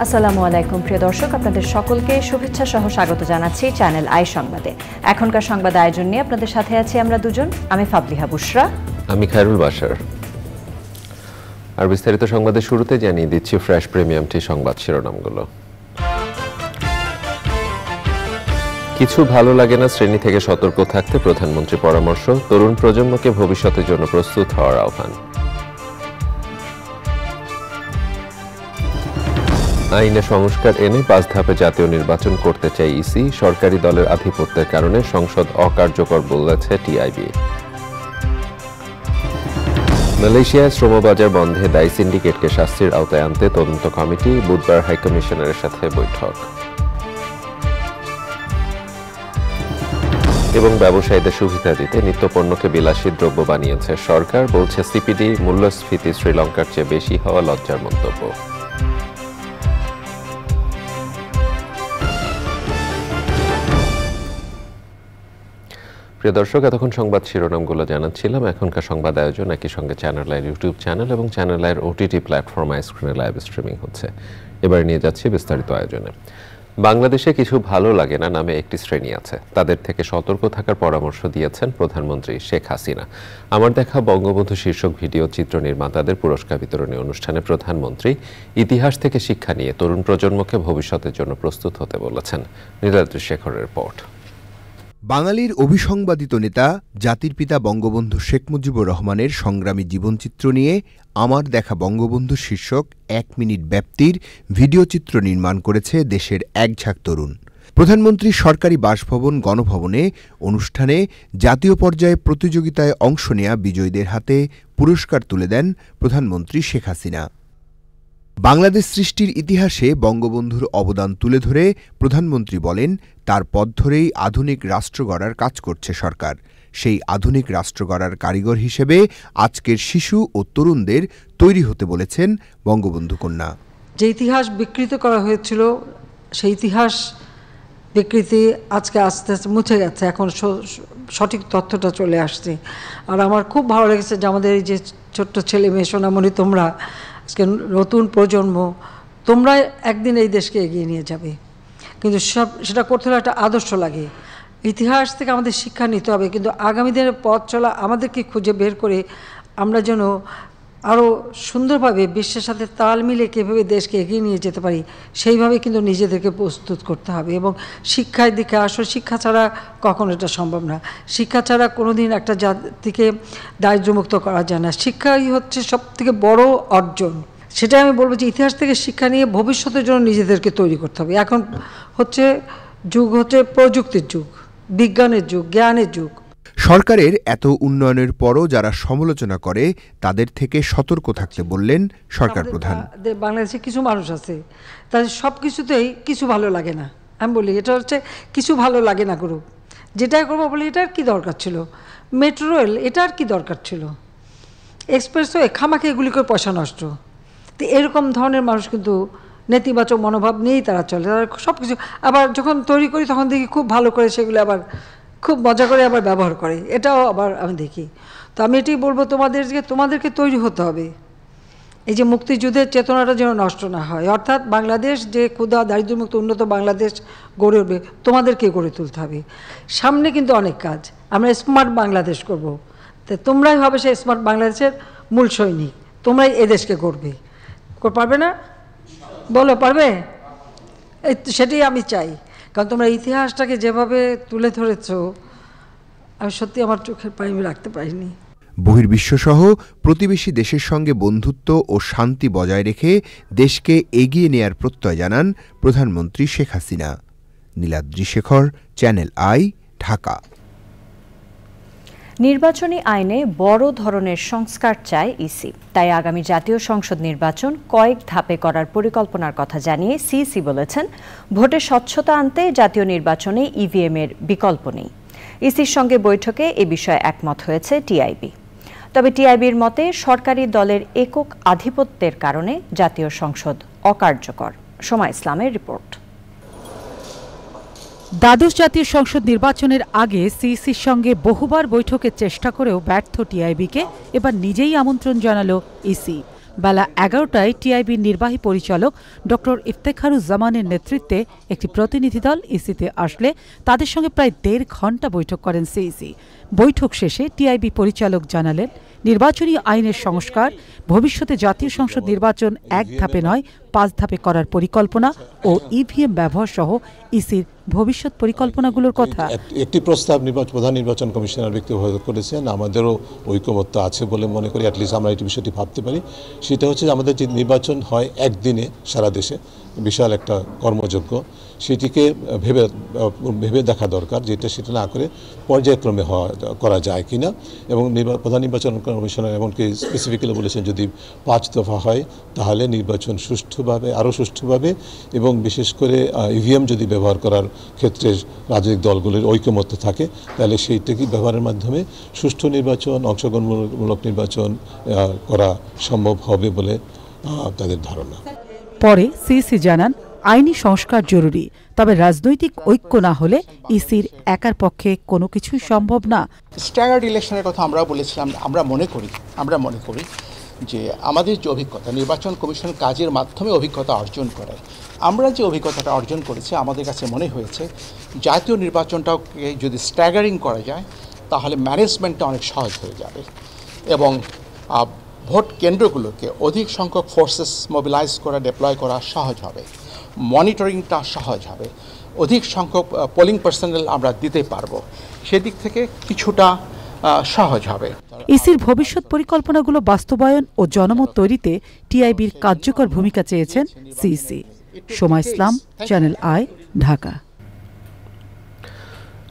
আসসালামু আলাইকুম প্রিয় দর্শক, আপনাদের সকলকে শুভেচ্ছা সহ স্বাগত জানাচ্ছি চ্যানেল আই সংবাদে। এখনকার সংবাদ আয়োজন নিয়ে আপনাদের সাথে আছি আমরা দুজন, আমি ফাবলিহা বুশরা, আমি খায়রুল বাশার। আর বিস্তারিত সংবাদের শুরুতে জানিয়ে দিচ্ছি ফ্রেশ প্রিমিয়াম টি সংবাদ শিরোনামগুলো। কিছু ভালো লাগে না শ্রেণী থেকে সতর্ক থাকতে প্রধানমন্ত্রী পরামর্শ, তরুণ প্রজন্মকে ভবিষ্যতের জন্য প্রস্তুত হওয়ার আহ্বান। আইনে সংস্কার এনে 5 ধাপে জাতীয় নির্বাচন করতে চায় ইসি, সরকারি দলের আধিপত্যের কারণে সংসদ অকার্যকর বলেছে টিআইবি। মালয়েশিয়ায় শ্রমবাজার বন্ধে দায়ী সিন্ডিকেটকে শাস্তির আওতায় আনতে তদন্ত কমিটি, বুধবার হাইকমিশনারের সাথে বৈঠক। এবং ব্যবসায়ীদের সুবিধা দিতে নিত্যপণ্যকে বিলাসী দ্রব্য বানিয়েছে সরকার, বলছে সিপিডি। মূল্যস্ফীতি শ্রীলঙ্কার চেয়ে বেশি হওয়া লজ্জার মন্তব্য। প্রিয় দর্শক, এতক্ষণ সংবাদ শিরোনামগুলো জানাচ্ছিলাম। এখনকার সংবাদ আয়োজন একই সঙ্গে চ্যানেল আইয়ের ইউটিউব চ্যানেল এবং চ্যানেল আইয়ের ওটিটি প্ল্যাটফর্ম আইস্ক্রিনে লাইভ স্ট্রিমিং হচ্ছে। এবার নিয়ে যাচ্ছি বিস্তারিত আয়োজনে। বাংলাদেশে কিছু ভালো লাগে না নামে একটি শ্রেণী আছে, তাদের থেকে সতর্ক থাকার পরামর্শ দিয়েছেন প্রধানমন্ত্রী শেখ হাসিনা। আমার দেখা বঙ্গবন্ধু শীর্ষক ভিডিও চিত্র নির্মাতাদের পুরস্কার বিতরণী অনুষ্ঠানে প্রধানমন্ত্রী ইতিহাস থেকে শিক্ষা নিয়ে তরুণ প্রজন্মকে ভবিষ্যতের জন্য প্রস্তুত হতে বলেছেন। নীলাদ্রি শেখরের রিপোর্ট। বাঙালির অভিসংবাদিত নেতা জাতির পিতা বঙ্গবন্ধু শেখ মুজিবুর রহমানের সংগ্রামী জীবনচিত্র নিয়ে আমার দেখা বঙ্গবন্ধু শীর্ষক 1 মিনিট ব্যাপ্তির ভিডিওচিত্র নির্মাণ করেছে দেশের একঝাঁক তরুণ। প্রধানমন্ত্রীর সরকারি বাসভবন গণভবনে অনুষ্ঠানে জাতীয় পর্যায়ে প্রতিযোগিতায় অংশ নেয়া বিজয়ীদের হাতে পুরস্কার তুলে দেন প্রধানমন্ত্রী শেখ হাসিনা। বাংলাদেশ সৃষ্টির ইতিহাসে বঙ্গবন্ধুর অবদান তুলে ধরে প্রধানমন্ত্রী বলেন, তার পথ ধরেই আধুনিক রাষ্ট্র গড়ার কাজ করছে সরকার। সেই আধুনিক রাষ্ট্র গড়ার কারিগর হিসেবে আজকের শিশু ও তরুণদের তৈরি হতে বলেছেন বঙ্গবন্ধু কন্যা। যে ইতিহাস বিকৃত করা হয়েছিল, সেই ইতিহাস বিকৃতি আজকে আস্তে আস্তে মুছে গেছে, এখন সঠিক তথ্যটা চলে আসছে। আর আমার খুব ভালো লেগেছে যে আমাদের এই যে ছোট্ট ছেলে মেয়ে সোনামণি, তোমরা আজকে নতুন প্রজন্ম, তোমরা একদিন এই দেশকে এগিয়ে নিয়ে যাবে, কিন্তু সেটা করতে হলে একটা আদর্শ লাগে। ইতিহাস থেকে আমাদের শিক্ষা নিতে হবে, কিন্তু আগামী দিনের পথ চলা আমাদেরকে খুঁজে বের করে আমরা যেন আরও সুন্দরভাবে বিশ্বের সাথে তাল মিলে কীভাবে দেশকে এগিয়ে নিয়ে যেতে পারি, সেইভাবে কিন্তু নিজেদেরকে প্রস্তুত করতে হবে। এবং শিক্ষার দিকে আসলে শিক্ষা ছাড়া কখনো এটা সম্ভব না। শিক্ষা ছাড়া কোনো দিন একটা জাতিকে দারিদ্র্যমুক্ত করা যায় না। শিক্ষাই হচ্ছে সবথেকে বড় অর্জন। সেটাই আমি বলবো যে ইতিহাস থেকে শিক্ষা নিয়ে ভবিষ্যতের জন্য নিজেদেরকে তৈরি করতে হবে। এখন যুগ হচ্ছে প্রযুক্তির যুগ, বিজ্ঞানের যুগ, জ্ঞানের যুগ। সরকারের এত উন্নয়নের পরও যারা সমালোচনা করে তাদের থেকে সতর্ক থাকতে বললেন সরকার প্রধান। বাংলাদেশে কিছু মানুষ আছে, তাদের সব কিছুতেই কিছু ভালো লাগে না। আমি বলি এটা হচ্ছে কিছু ভালো লাগে না গ্রুপ। যেটাই করবো বলি এটার কি দরকার ছিল, মেট্রো রেল এটার কি দরকার ছিল, এক্সপ্রেসওয়ে খামাখে এগুলি করে পয়সা নষ্ট। তো এরকম ধরনের মানুষ কিন্তু নেতিবাচক মনোভাব নিয়েই তারা চলে। তারা সব কিছু আবার যখন তৈরি করি তখন দেখি খুব ভালো করে সেগুলো আবার খুব মজা করে আবার ব্যবহার করে, এটাও আবার আমি দেখি। তো আমি এটাই বলবো তোমাদেরকে তৈরি হতে হবে। এই যে মুক্তিযুদ্ধের চেতনাটা যেন নষ্ট না হয়, অর্থাৎ বাংলাদেশ যে ক্ষুধা দারিদ্র্যমুক্ত উন্নত বাংলাদেশ গড়ে উঠবে, তোমাদেরকে গড়ে তুলতে হবে। সামনে কিন্তু অনেক কাজ, আমরা স্মার্ট বাংলাদেশ করব। তো তোমরাই হবে সেই স্মার্ট বাংলাদেশের মূল সৈনিক, তোমরাই এদেশকে গড়বে। পারবে না? বলো পারবে? সেটাই আমি চাই, কারণ তোমরা ইতিহাসটাকে যেভাবে তুলে ধরেছ, আমি সত্যি আমার চোখের পানি রাখতে পারিনি। বহির্বিশ্বসহ প্রতিবেশী দেশের সঙ্গে বন্ধুত্ব ও শান্তি বজায় রেখে দেশকে এগিয়ে নেয়ার প্রত্যয় জানান প্রধানমন্ত্রী শেখ হাসিনা। Niladri Shekhar, Channel i, Dhaka. নির্বাচনী আইনে বড় ধরনের সংস্কার চায় ইসি, তাই আগামী জাতীয় সংসদ নির্বাচন কয়েক ধাপে করার পরিকল্পনার কথা জানিয়ে সিইসি বলেছেন, ভোটে স্বচ্ছতা আনতে জাতীয় নির্বাচনে ইভিএম এর বিকল্প নেই। ইসির সঙ্গে বৈঠকে এ বিষয়ে একমত হয়েছে টিআইবি। তবে টিআইবির মতে সরকারি দলের একক আধিপত্যের কারণে জাতীয় সংসদ অকার্যকর। সময় ইসলামের রিপোর্ট। দ্বাদশ জাতীয় সংসদ নির্বাচনের আগে সিইসির সঙ্গে বহুবার বৈঠকের চেষ্টা করেও ব্যর্থ টিআইবিকে এবার নিজেই আমন্ত্রণ জানালো ইসি। বেলা 11টায় টিআইবির নির্বাহী পরিচালক ডক্টর ইফতেখারুজ্জামানের নেতৃত্বে একটি প্রতিনিধি দল ইসিতে আসলে তাদের সঙ্গে প্রায় 1.5 ঘণ্টা বৈঠক করেন সিইসি। বৈঠক শেষে টিআইবি পরিচালক জানালেন, নির্বাচনী আইনের সংস্কার, ভবিষ্যতে জাতীয় সংসদ নির্বাচন 1 ধাপে নয় 5 ধাপে করার পরিকল্পনা ও ইভিএম ব্যবহার সহ ইসির ভবিষ্যৎ পরিকল্পনাগুলোর কথা। একটি প্রস্তাব প্রধান নির্বাচন কমিশনার ব্যক্তিগত করেছেন, আমাদেরও ঐকমত্য আছে বলে মনে করি। অ্যাটলিস্ট আমরা এই বিষয়টি ভাবতে পারি। সেটা হচ্ছে আমাদের যে নির্বাচন হয় একদিনে সারা দেশে, বিশাল একটা কর্মযজ্ঞ, সেটিকে ভেবে দেখা দরকার, যেটা সেটা না করে পর্যায়ক্রমে করা যায় কিনা। এবং প্রধান নির্বাচন কমিশনার এমনকি স্পেসিফিক্যালি বলেছেন, যদি 5 দফা হয় তাহলে নির্বাচন আরও সুষ্ঠুভাবে এবং বিশেষ করে ইভিএম যদি ব্যবহার করার ক্ষেত্রে রাজনৈতিক দলগুলির ঐকমত্য থাকে, তাহলে সেইটাকে ব্যবহারের মাধ্যমে সুষ্ঠু নির্বাচন, অংশগ্রহণমূলক নির্বাচন করা সম্ভব হবে বলে তাদের ধারণা। পরে সিইসি জানান, আইনি সংস্কার জরুরি, তবে রাজনৈতিক ঐক্য না হলে ইসির একার পক্ষে কোনো কিছুই সম্ভব না। স্ট্যাগার্ড ইলেকশনের কথা আমরা বলেছিলাম। আমরা মনে করি যে আমাদের যে অভিজ্ঞতা, নির্বাচন কমিশন কাজের মাধ্যমে অভিজ্ঞতা অর্জন করে, আমরা যে অভিজ্ঞতাটা অর্জন করেছি, আমাদের কাছে মনে হয়েছে জাতীয় নির্বাচনটাকে যদি স্ট্যাগারিং করা যায় তাহলে ম্যানেজমেন্টটা অনেক সহজ হয়ে যাবে এবং ভোট কেন্দ্রগুলোকে অধিক সংখ্যক ফোর্সেস মোবিলাইজ করা, ডিপ্লয় করা সহজ হবে, মনিটরিংটা সহজ হবে, অধিক সংখ্যক পোলিং পার্সোনেল আমরা দিতে পারবো, সেদিক থেকে কিছুটা সহজ হবে। ইসির ভবিষ্যৎ পরিকল্পনাগুলো বাস্তবায়ন ও জনমত তৈরিতে টিআইবির কার্যকর ভূমিকা চেয়েছেন CEC. Soma Islam, channel i, Dhaka.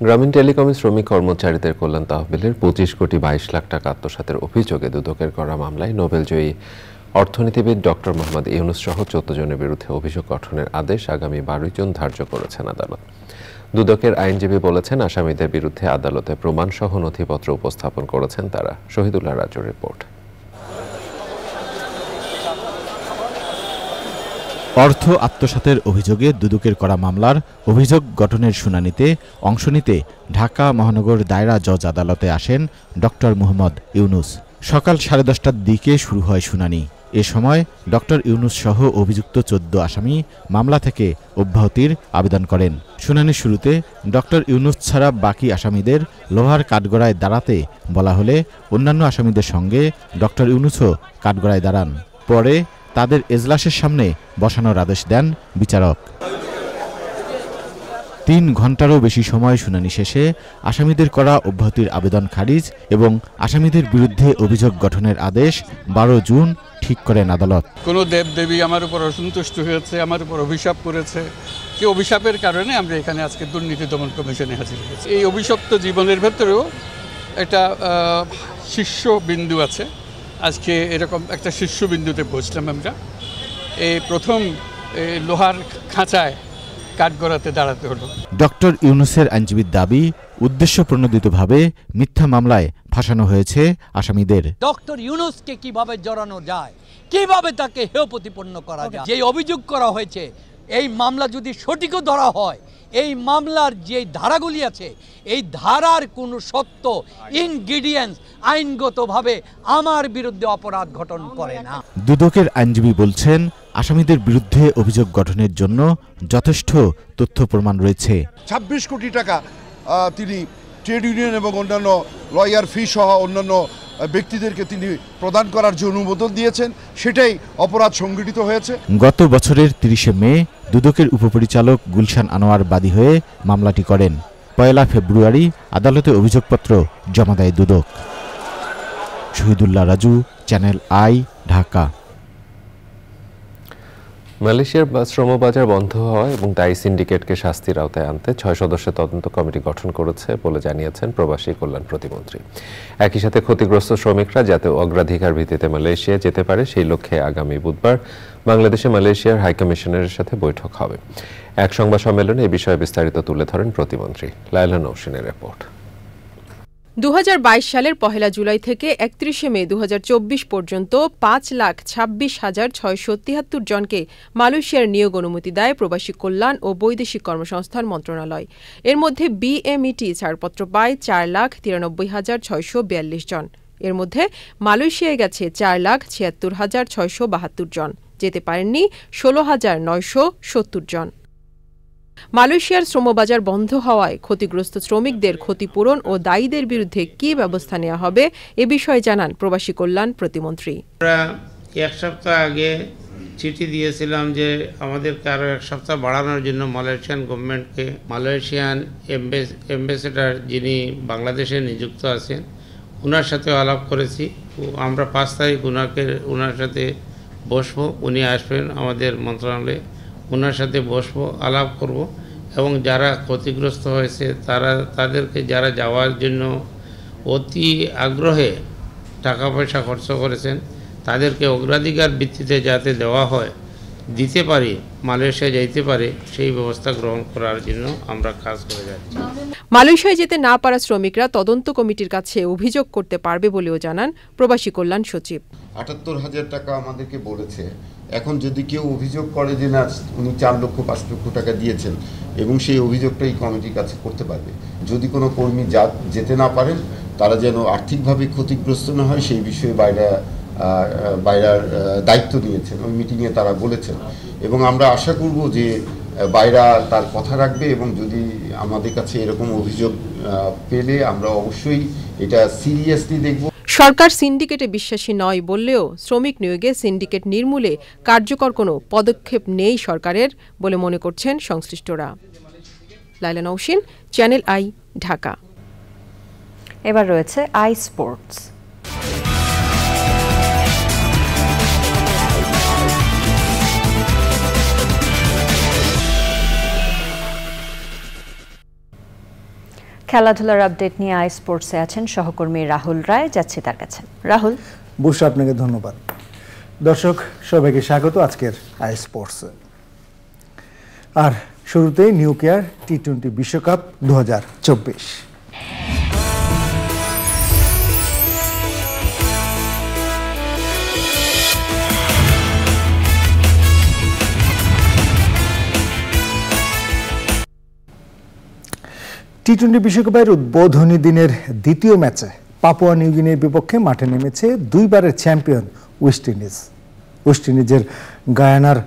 গ্রামীণ টেলিকমে শ্রমিক কর্মচারীদের কল্যাণ তহবিলের 25 কোটি 22 লাখ টাকা আত্মসাতের অভিযোগে দুদকের করা মামলায় নোবেলজয়ী অর্থনীতিবিদ ডক্টর মোহাম্মদ ইউনুস সহ 14 জনের বিরুদ্ধে অভিযোগ গঠনের আদেশ আগামী 12 জুন ধার্য করেছেন আদালত। দুদকের আইনজীবী বলেছেন, আসামিদের বিরুদ্ধে আদালতে প্রমাণসহ নথিপত্র উপস্থাপন করেছেন তারা। শহীদুল্লাহ রাজুর রিপোর্ট। অর্থ আত্মসাতের অভিযোগে দুদকের করা মামলার অভিযোগ গঠনের শুনানিতে অংশ নিতে ঢাকা মহানগর দায়রা জজ আদালতে আসেন ডক্টর মোহাম্মদ ইউনুস। সকাল 10:30টার দিকে শুরু হয় শুনানি। এ সময় ডক্টর ইউনুস সহ অভিযুক্ত 14 আসামি মামলা থেকে অব্যাহতির আবেদন করেন। শুনানির শুরুতে ডক্টর ইউনুস ছাড়া বাকি আসামিদের লোহার কাঠগড়ায় দাঁড়াতে বলা হলে অন্যান্য আসামিদের সঙ্গে ডক্টর ইউনুসও কাঠগড়ায় দাঁড়ান। পরে তাদের এজলাসের সামনে বসানোর আদেশ দেন বিচারক। 3 ঘণ্টারও বেশি সময় শুনানি শেষে আসামিদের করা অব্যাহতির আবেদন খারিজ এবং আসামিদের বিরুদ্ধে অভিযোগ গঠনের আদেশ 12 জুন ঠিক করেন আদালত। কোনো দেবদেবী আমার উপর অসন্তুষ্ট হয়েছে, আমার উপর অভিশাপ করেছে, যে অভিশাপের কারণে আমরা এখানে আজকে দুর্নীতি দমন কমিশনে হাজির হয়েছি। এই অভিশপ্ত জীবনের ভেতরেও একটা শীর্ষবিন্দু আছে। আজকে এরকম একটা শীর্ষবিন্দুতে পৌঁছলাম আমরা। এই প্রথম লোহার খাঁচায় কাঠগড়াতে দাঁড়াতে হলো। ডক্টর ইউনুসের আইনজীবীর দাবি, উদ্দেশ্য প্রণোদিতভাবে মিথ্যা মামলায় ফাঁসানো হয়েছে আসামিদের। ডক্টর ইউনুসকে কিভাবে জড়ানো যায়, কিভাবে তাকে হেয় প্রতিপন্ন করা যায়, যে অভিযোগ করা হয়েছে, এই মামলা যদি সঠিকও ধরা হয়, এই মামলার যে ধারাগুলি আছে, এই ধারার কোনো সত্য ইনগ্রিডিয়েন্টস আইনগতভাবে আমার বিরুদ্ধে অপরাধ গঠন করে না। দুদকের আইনজীবী বলছেন, আসামিদের বিরুদ্ধে অভিযোগ গঠনের জন্য যথেষ্ট তথ্য প্রমাণ রয়েছে। 26 কোটি টাকা তিনি ট্রেড ইউনিয়ন এবং অন্যান্য লয়ার ফি সহ অন্যান্য ব্যক্তিদেরকে তিনি প্রদান করার যে অনুমোদন দিয়েছেন, সেটাই অপরাধ সংগঠিত হয়েছে। গত বছরের 30শে মে দুদকের উপপরিচালক গুলশান আনোয়ার বাদী হয়ে মামলাটি করেন। 1 ফেব্রুয়ারি আদালতে অভিযোগপত্র জমা দেয় দুদক। Shahidullah Raju, Channel i, Dhaka. মালয়েশিয়ার শ্রমবাজার বন্ধ হওয়া এবং দায়ী সিন্ডিকেটকে শাস্তির আওতায় আনতে 6 সদস্যের তদন্ত কমিটি গঠন করেছে বলে জানিয়েছেন প্রবাসী কল্যাণ প্রতিমন্ত্রী। একই সাথে ক্ষতিগ্রস্ত শ্রমিকরা যাতে অগ্রাধিকার ভিত্তিতে মালয়েশিয়া যেতে পারে সেই লক্ষ্যে আগামী বুধবার বাংলাদেশে মালয়েশিয়ার হাইকমিশনারের সাথে বৈঠক হবে। এক সংবাদ সম্মেলনে এই বিষয়ে বিস্তারিত তুলে ধরেন প্রতিমন্ত্রী। লায়লা নৌসিনের রিপোর্ট। 2022 সালের 1 জুলাই থেকে 31 মে 2024 পর্যন্ত 5,26,673 জনকে মালয়েশিয়ার নিয়োগ অনুমতি দেয় প্রবাসী কল্যাণ ও বৈদেশিক কর্মসংস্থান মন্ত্রণালয়। এর মধ্যে বিএমইটি ছাড়পত্র পায় 4,93,642 জন। এর মধ্যে মালয়েশিয়ায় গেছে 4,76,672 জন, যেতে পারেননি 16,970 জন। মালয়েশিয়ার শ্রমবাজার বন্ধ হওয়ায় ক্ষতিগ্রস্ত শ্রমিকদের ক্ষতিপূরণ ও দায়ীদের বিরুদ্ধে কী ব্যবস্থা নেওয়া হবে এ বিষয়ে জানান প্রবাসী কল্যাণ প্রতিমন্ত্রী। আমরা এক সপ্তাহ আগে চিঠি দিয়েছিলাম যে আমাদেরকে আরও এক সপ্তাহ বাড়ানোর জন্য মালয়েশিয়ান গভর্নমেন্টকে। মালয়েশিয়ান অ্যাম্বাসেডর যিনি বাংলাদেশে নিযুক্ত আছেন ওনার সাথে আলাপ করেছি। আমরা 5 তারিখ ওনার সাথে বসবো, উনি আসবেন আমাদের মন্ত্রণালয়ে, ওনার সাথে বসবো, আলাপ করব এবং যারা ক্ষতিগ্রস্ত হয়েছে তাদেরকে যারা যাওয়ার জন্য অতি আগ্রহে টাকা পয়সা খরচ করেছেন তাদেরকে অগ্রাধিকার ভিত্তিতে যাতে দেওয়া হয়, দিতে পারি, মালয়েশিয়া যাইতে পারে সেই ব্যবস্থা গ্রহণ করার জন্য আমরা কাজ করে যাচ্ছি। মালয়েশিয়ায় যেতে না পারা শ্রমিকরা তদন্ত কমিটির কাছে অভিযোগ করতে পারবে বলেও জানান প্রবাসী কল্যাণ সচিব। ৭৮,০০০ টাকা আমাদেরকে বলেছে। এখন যদি কেউ অভিযোগ করে যে না উনি 4 লক্ষ 5 লক্ষ টাকা দিয়েছেন এবং সেই অভিযোগটা এই কমিটির কাছে করতে পারবে। যদি কোনো কর্মী যেতে না পারেন তারা যেন আর্থিকভাবে ক্ষতিগ্রস্ত না হয় সেই বিষয়ে বাইরার দায়িত্ব নিয়েছেন, ওই মিটিংয়ে তারা বলেছেন এবং আমরা আশা করব যে বাইরা তার কথা রাখবে এবং যদি আমাদের কাছে এরকম অভিযোগ পেলে আমরা অবশ্যই এটা সিরিয়াসলি দেখব। সরকার সিন্ডিকেটে বিশ্বাসী নয় বললেও শ্রমিক নিয়োগে সিন্ডিকেট নির্মূলে কার্যকর কোনো পদক্ষেপ নেই সরকারের বলে মনে করছেন সংশ্লিষ্টরা। লাইলা নওশিন, চ্যানেল আই, ঢাকা। এবার রয়েছে আই স্পোর্টস। খেলাধুলার আপডেট নিয়ে আই স্পোর্টসে আছেন সহকর্মী রাহুল রায়, যাচ্ছি তার কাছে। রাহুল। বুশরা, আপনাকে ধন্যবাদ। দর্শক সবাইকে স্বাগত আজকের আই স্পোর্টসে। আর শুরুতেই নিউ কেয়ার টি-20 বিশ্বকাপ 2024। টি-20 বিশ্বকাপের উদ্বোধনী দিনের দ্বিতীয় ম্যাচে পাপুয়া নিউগিনির বিপক্ষে মাঠে নেমেছে 2 বারের চ্যাম্পিয়ন ওয়েস্ট ইন্ডিজ। ওয়েস্ট ইন্ডিজের গায়ানার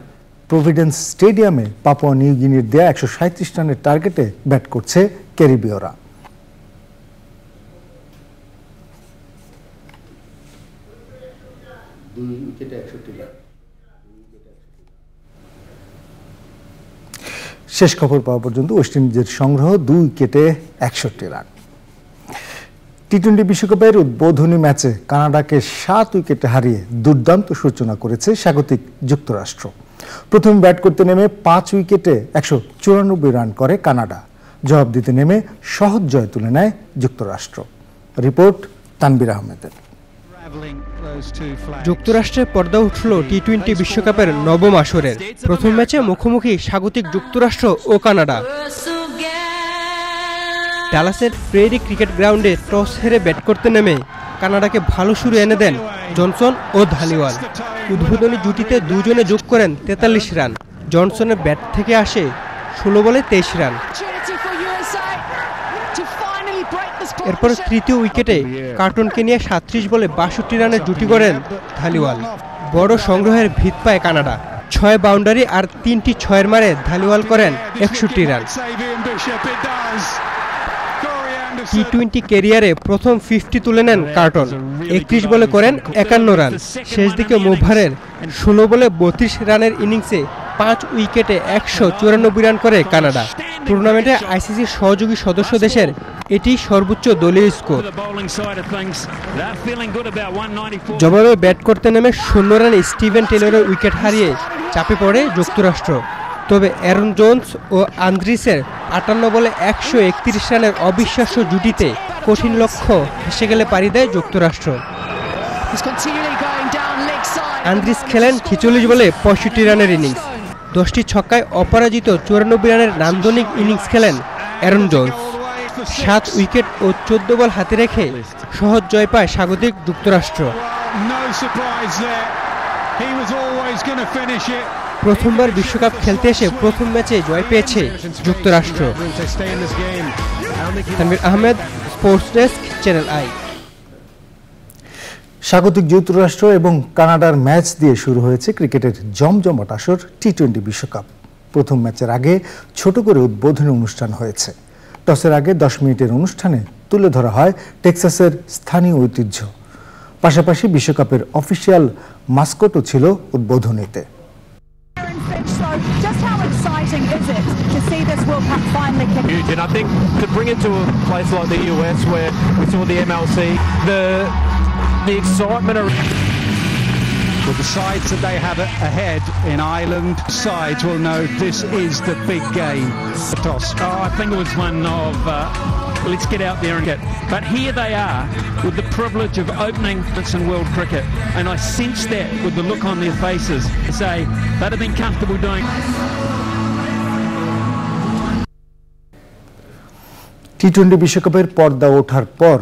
প্রভিডেন্স স্টেডিয়ামে পাপুয়া নিউগিনির দেয়া 137 রানের টার্গেটে ব্যাট করছে ক্যারিবীয়রা। শেষ খবর পাওয়া পর্যন্ত ওয়েস্ট ইন্ডিজের সংগ্রহ 2 উইকেটে 61 রান। টি-20 বিশ্বকাপের উদ্বোধনী ম্যাচে কানাডাকে 7 উইকেটে হারিয়ে দুর্দান্ত সূচনা করেছে স্বাগতিক যুক্তরাষ্ট্র। প্রথম ব্যাট করতে নেমে 5 উইকেটে 194 রান করে কানাডা। জবাব দিতে নেমে সহজ জয় তুলে নেয় যুক্তরাষ্ট্র। রিপোর্ট তানবির আহমেদের। যুক্তরাষ্ট্রে পর্দা উঠল টি-20 বিশ্বকাপের নবম আসরের প্রথম ম্যাচে মুখোমুখি স্বাগতিক যুক্তরাষ্ট্র ও কানাডা। ডালাসের প্রেরি ক্রিকেট গ্রাউন্ডে টস হেরে ব্যাট করতে নেমে কানাডাকে ভালো শুরু এনে দেন জনসন ও ধালিওয়াল। উদ্বোধনী জুটিতে দুজনে যোগ করেন 43 রান। জনসনের ব্যাট থেকে আসে 16 বলে 23 রান। এরপর তৃতীয় উইকেটে কার্টনকে নিয়ে 37 বলে 62 রানের জুটি করেন ধালিওয়াল। বড় সংগ্রহের ভিত পায় কানাডা। 6 বাউন্ডারি আর 3টি 6-এর মারে ধালিওয়াল করেন 61 রান। টি-20 ক্যারিয়ারে প্রথম 50 তুলে নেন কার্টন। 31 বলে করেন 51 রান। শেষ দিকে মোভারের 16 বলে 32 রানের ইনিংসে 5 উইকেটে 194 রান করে কানাডা। টুর্নামেন্টে আইসিসির সহযোগী সদস্য দেশের এটি সর্বোচ্চ দলীয় স্কোর। জবাবে ব্যাট করতে নেমে 0 রানে স্টিভেন টেলরের উইকেট হারিয়ে চাপে পড়ে যুক্তরাষ্ট্র। তবে অ্যারন জোন্স ও আন্দ্রিসের 58 বলে 131 রানের অবিশ্বাস্য জুটিতে কঠিন লক্ষ্য ভেসে গেলে পাড়ি দেয় যুক্তরাষ্ট্র। আন্দ্রিস খেলেন 46 বলে 65 রানের ইনিংস। 10টি ছক্কায় অপরাজিত 94 রানের নান্দনিক ইনিংস খেলেন অ্যারন জোন্স। 7 উইকেট ও 14 বল হাতে রেখে সহজ জয় পায় স্বাগতিক যুক্তরাষ্ট্র। প্রথমবার বিশ্বকাপ খেলতে এসে প্রথম ম্যাচে জয় পেয়েছে যুক্তরাষ্ট্র। Tanvir Ahmed, sports desk, channel I. স্বাগতিক যুক্তরাষ্ট্র এবং কানাডার ম্যাচ দিয়ে শুরু হয়েছে ক্রিকেটের জমজমাট আসর টি-20 বিশ্বকাপ। প্রথম ম্যাচের আগে ছোট করে উদ্বোধনী অনুষ্ঠান হয়েছে। টসের আগে 10 মিনিটের অনুষ্ঠানে তুলে ধরা হয় টেক্সাসের স্থানীয় ঐতিহ্য। পাশাপাশি বিশ্বকাপের অফিসিয়াল মাস্কটও ছিল উদ্বোধনীতে। Just how exciting is it to see this World Cup finally kick? Huge, and I think to bring it to a place like the US where we saw the MLC, the excitement around. With the sides that they have ahead in Ireland, sides will know this is the big game. Oh, I think it was one of let's get out there and get. But here they are with the privilege of opening this in world cricket, and I sense that with the look on their faces. Say they'd have been comfortable doing. টি-20 বিশ্বকাপের পর্দা ওঠার পর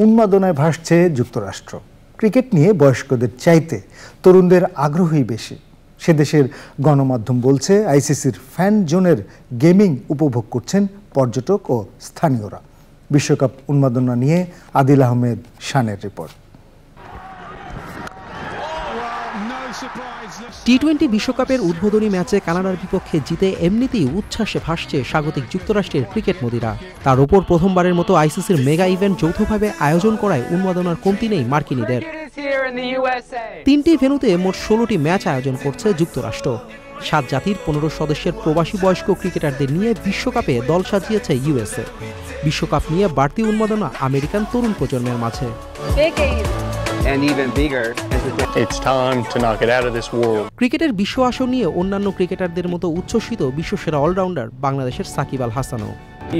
উন্মাদনায় ভাসছে যুক্তরাষ্ট্র। Cricket নিয়ে বয়স্কদের চাইতে তরুণদের আগ্রহই বেশি। সে দেশের গণমাধ্যম বলছে আইসিসির ফ্যান জোনের গেমিং উপভোগ করছেন পর্যটক ও স্থানীয়রা। বিশ্বকাপ উন্মাদনা নিয়ে আদিল আহমেদ শানের রিপোর্ট। টি-20 বিশ্বকাপের উদ্বোধনী ম্যাচে কানাডার বিপক্ষে জিতে এমনিতেই উচ্ছ্বাসে ভাসছে স্বাগতিক যুক্তরাষ্ট্রের ক্রিকেট মদিরা। তার ওপর প্রথমবারের মতো আইসিসির মেগা ইভেন্ট যৌথভাবে আয়োজন করায় উন্মাদনার কমতি নেই মার্কিনীদের। 3টি ভেন্যুতে মোট 16টি ম্যাচ আয়োজন করছে যুক্তরাষ্ট্র। 7 জাতির 15 সদস্যের প্রবাসী বয়স্ক ক্রিকেটারদের নিয়ে বিশ্বকাপে দল সাজিয়েছে ইউএসএ। বিশ্বকাপ নিয়ে বাড়তি উন্মাদনা আমেরিকান তরুণ প্রজন্মের মাঝে। ক্রিকেটের বিশ্ব আসর নিয়ে অন্যান্য ক্রিকেটারদের মতো উচ্ছ্বসিত বিশ্বসেরা অলরাউন্ডার বাংলাদেশের Shakib Al হাসানও।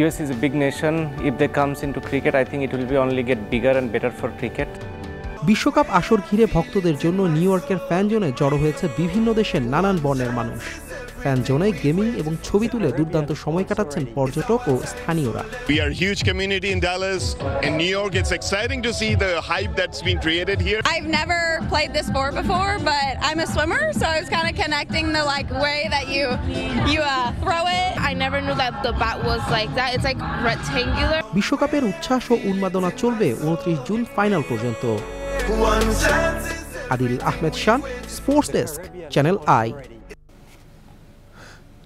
US is a big nation. If they comes into cricket, I think it will be only get bigger and better for cricket. বিশ্বকাপ আসর ঘিরে ভক্তদের জন্য নিউ ইয়র্কের ফ্যান জোনে জড়ো হয়েছে বিভিন্ন দেশের নানান বর্ণের মানুষ। ফ্যান জোনে গেমিং এবং ছবি তুলে দুর্দান্ত সময় কাটাচ্ছেন পর্যটক ও স্থানীয়রা। We are a huge community in Dallas. In New York, it's exciting to see the hype that's been created here. I've never played this sport before, but I'm a swimmer, so I was kind of connecting the way that you throw it. I never knew that the bat was like that. It's like rectangular. বিশ্বকাপের উচ্ছ্বাস ও উন্মাদনা চলবে 29 June final পর্যন্ত। আদিল আহমেদ শান, sports desk, channel I.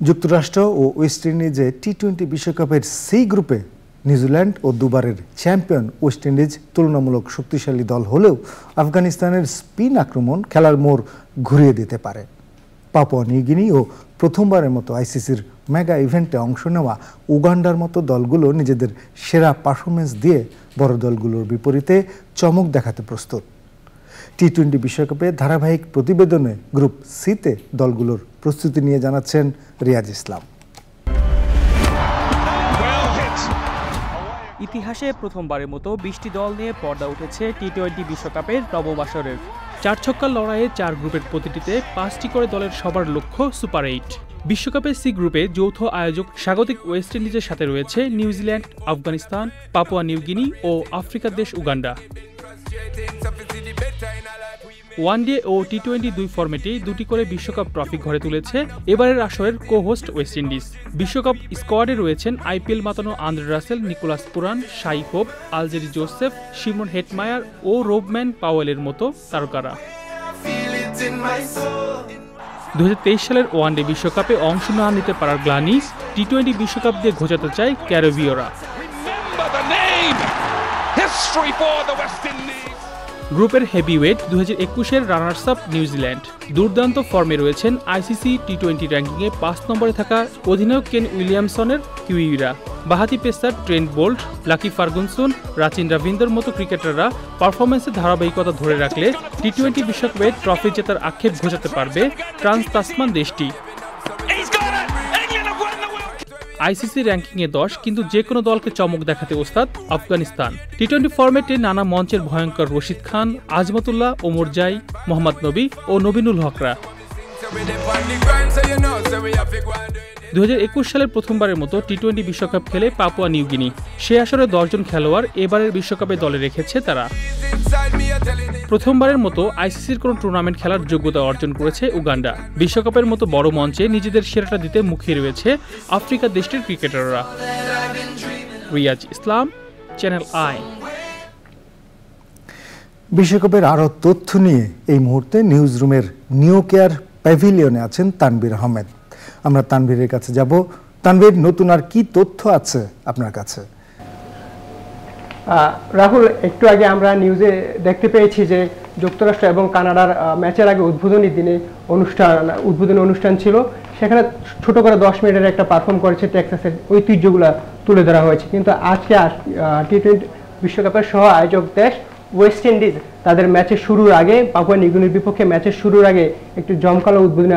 যুক্তরাষ্ট্র ও West ইন্ডিজে টি-20 বিশ্বকাপের C গ্রুপে New Zealand ও দুবারের champion West Indies তুলনামূলক শক্তিশালী দল হলেও আফগানিস্তানের স্পিন আক্রমণ খেলার মোড় ঘুরিয়ে দিতে পারে। পাপুয়া নিউগিনি ও প্রথমবারের মতো আইসিসির মেগা ইভেন্টে অংশ নেওয়া উগান্ডার মতো দলগুলো নিজেদের সেরা পারফরমেন্স দিয়ে বড় দলগুলোর বিপরীতে চমক দেখাতে প্রস্তুত। টি-20 বিশ্বকাপে ধারাবাহিক প্রতিবেদনে গ্রুপ সিতে দলগুলোর প্রস্তুতি নিয়ে জানাচ্ছেন রিয়াজ ইসলাম। ইতিহাসে প্রথমবারের মতো 20টি দল নিয়ে পর্দা উঠেছে টি-20 বিশ্বকাপের নবম আসরের। 4 ছক্কার লড়াইয়ে 4 গ্রুপের প্রতিটিতে 5টি করে দলের সবার লক্ষ্য সুপার 8। বিশ্বকাপের সি গ্রুপে যৌথ আয়োজক স্বাগতিক ওয়েস্ট ইন্ডিজের সাথে রয়েছে নিউজিল্যান্ড, আফগানিস্তান, পাপুয়া নিউগিনি ও আফ্রিকার দেশ উগান্ডা। ওয়ানডে ও টি-20 দুই ফরম্যাটে 2টি করে বিশ্বকাপ ট্রফি ঘরে তুলেছে এবারের আসরের কো-হোস্ট ওয়েস্ট ইন্ডিজ। বিশ্বকাপ স্কোয়াডে রয়েছেন আইপিএল মাতানো Andre Russell, Nicholas Pooran, Shai Hope, Alzarri Joseph, Shimron Hetmyer ও রোবম্যান পাওয়েলের মতো তারকারা। 2023 সালের ওয়ানডে বিশ্বকাপে অংশ না নিতে পারার গ্লানি টি-20 বিশ্বকাপ দিয়ে ঘোচাতে চায় ক্যারিবীয়রা। গ্রুপের হেভিওয়েট 2021-এর রানার্স আপ নিউজিল্যান্ড। দুর্দান্ত ফর্মে রয়েছেন আইসিসি টি-20 র্যাঙ্কিংয়ে 5 নম্বরে থাকা অধিনায়ক কেন উইলিয়ামসনের কিউইরা। বাহাতি pacer Trent Boult, Lockie Ferguson, Rachin রবীন্দ্রর মতো ক্রিকেটাররা পারফরমেন্সের ধারাবাহিকতা ধরে রাখলে টি-20 বিশ্বকাপে ট্রফি জেতার আক্ষেপ ঘোচাতে পারবে ট্রান্স তাসমান দেশটি। আইসিসি র্যাঙ্কিংয়ে 10, কিন্তু যে কোনো দলকে চমক দেখাতে ওস্তাদ আফগানিস্তান। টি-20 ফরম্যাটে নানা মঞ্চের ভয়ঙ্কর রশিদ খান, আজমতুল্লাহ, ওমর জাই, মোহাম্মদ নবী ও নবীনুল হকরা। 2021 সালের প্রথমবারের মতো টি-20 বিশ্বকাপ খেলে পাপুয়া নিউগিনি। সে আসরে 10 জন খেলোয়াড় এবারের বিশ্বকাপে দলে রেখেছে তারা। প্রথমবারের মতো আইসিসির কোনো টুর্নামেন্ট খেলার যোগ্যতা অর্জন করেছে উগান্ডা। বিশ্বকাপের মতো বড় মঞ্চে নিজেদের সেরাটা দিতে মুখিয়ে রয়েছে আফ্রিকা দেশটির ক্রিকেটাররা। রিয়াজ ইসলাম, চ্যানেল আই। বিশ্বকাপের আরও তথ্য নিয়ে এই মুহূর্তে নিউজ রুমের নিউ কেয়ার প্যাভিলিয়নে আছেন তানভীর আহমেদ। আমরা তানভীরের কাছে যাব। তানভীর, নতুন আর কি তথ্য আছে আপনার কাছে? রাহুল, একটু আগে আমরা নিউজে দেখতে পেয়েছি যে যুক্তরাষ্ট্র এবং কানাডার ম্যাচের আগে উদ্বোধনী অনুষ্ঠান ছিল। সেখানে ছোট করে 10 মিনিটের একটা পারফর্ম করেছে, টেক্সাসের ঐতিহ্যগুলো তুলে ধরা হয়েছে। কিন্তু আজকে টি-20 বিশ্বকাপের সহ আয়োজক দেশ ওয়েস্ট ইন্ডিজ তাদের ম্যাচের শুরুর আগে, পাপুয়া নিউগিনির বিপক্ষে ম্যাচের শুরুর আগে একটু জমকালো উদ্বোধনী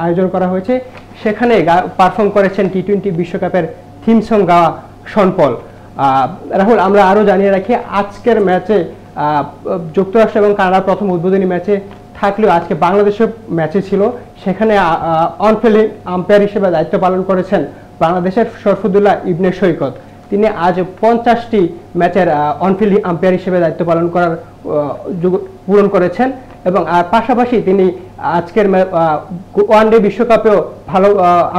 আয়োজন করা হয়েছে। সেখানে পারফর্ম করেছেন টি-20 বিশ্বকাপের থিম সং গাওয়া শন পল। রাহুল, আমরা আরও জানিয়ে রাখি, আজকের ম্যাচে যুক্তরাষ্ট্র এবং কানাডার প্রথম উদ্বোধনী ম্যাচে থাকলেও আজকে বাংলাদেশের ম্যাচে ছিল। সেখানে অনফিল্ডিং আম্পায়ার হিসেবে দায়িত্ব পালন করেছেন বাংলাদেশের শরফুদ্দুল্লাহ ইবনে সৈকত। তিনি আজ 50টি ম্যাচের অনফিল্ডিং আম্পায়ার হিসেবে দায়িত্ব পালন করার পূরণ করেছেন এবং পাশাপাশি তিনি আজকের ওয়ানডে বিশ্বকাপেও ভালো